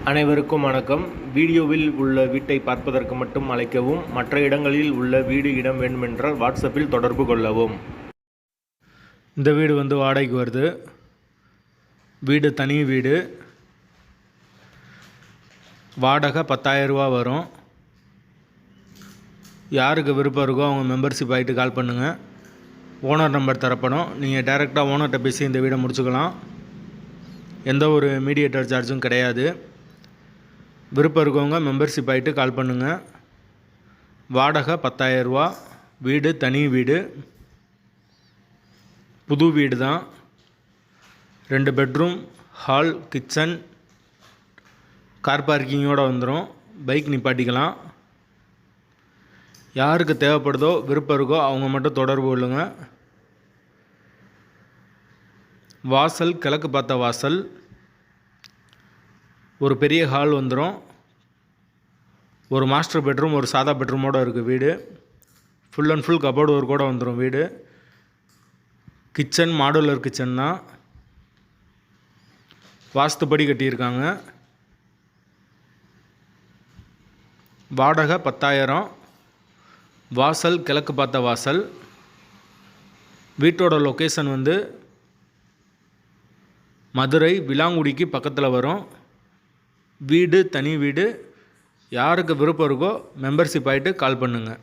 அனைவருக்கும் வணக்கம். வீடியோவில் உள்ள வீட்டை பார்ப்பதற்கு மட்டும் அழைக்கவும். மற்ற இடங்களில் உள்ள வீடு இடம் வேண்டுமென்றால் வாட்ஸ்அப்பில் தொடர்பு கொள்ளவும். இந்த வீடு வாடகைக்கு வருது. வீடு தனி வீடு. வாடகை 10,000 ரூபா வரும். யாருக்கு விருப்பம் இருக்கோ அவங்க மெம்பர்ஷிப் ஆகிட்டு கால் பண்ணுங்கள். ஓனர் நம்பர் தரப்படும். நீங்கள் டைரெக்டாக ஓனர்கிட்ட பேசி இந்த வீடை முடிச்சுக்கலாம். எந்த ஒரு மீடியேட்டர் சார்ஜும் கிடையாது. விருப்பம் இருக்கவங்க மெம்பர்ஷிப் ஆகிட்டு கால் பண்ணுங்கள். வாடகை 10,000 ரூபா. வீடு தனி வீடு. புது வீடு தான். 2 பெட்ரூம், ஹால், கிச்சன், கார் பார்க்கிங்கோடு வந்துடும். பைக் நிப்பாட்டிக்கலாம். யாருக்கு தேவைப்படுதோ விருப்பம் இருக்கோ அவங்க மட்டும் தொடர்பு கொள்ளுங்க. வாசல் கிழக்கு பார்த்த வாசல். ஒரு பெரிய ஹால் வந்துடும். ஒரு மாஸ்டர் பெட்ரூம், ஒரு சாதா பெட்ரூமோடு இருக்குது வீடு. ஃபுல் அண்ட் ஃபுல் கபோர்டு ஒர்க்கோடு வந்துடும் வீடு. கிச்சன் மாடுலர் கிச்சன் தான். வாஸ்துப்படி கட்டியிருக்காங்க. வாடகை 10,000. வாசல் கிழக்கு பார்த்த வாசல். வீட்டோட லொக்கேஷன் மதுரை விலாங்குடிக்கு பக்கத்தில் வரும். வீடு தனி வீடு. யாருக்கு விருப்பம் இருக்கோ மெம்பர்ஷிப் ஆகிட்டு கால் பண்ணுங்கள்.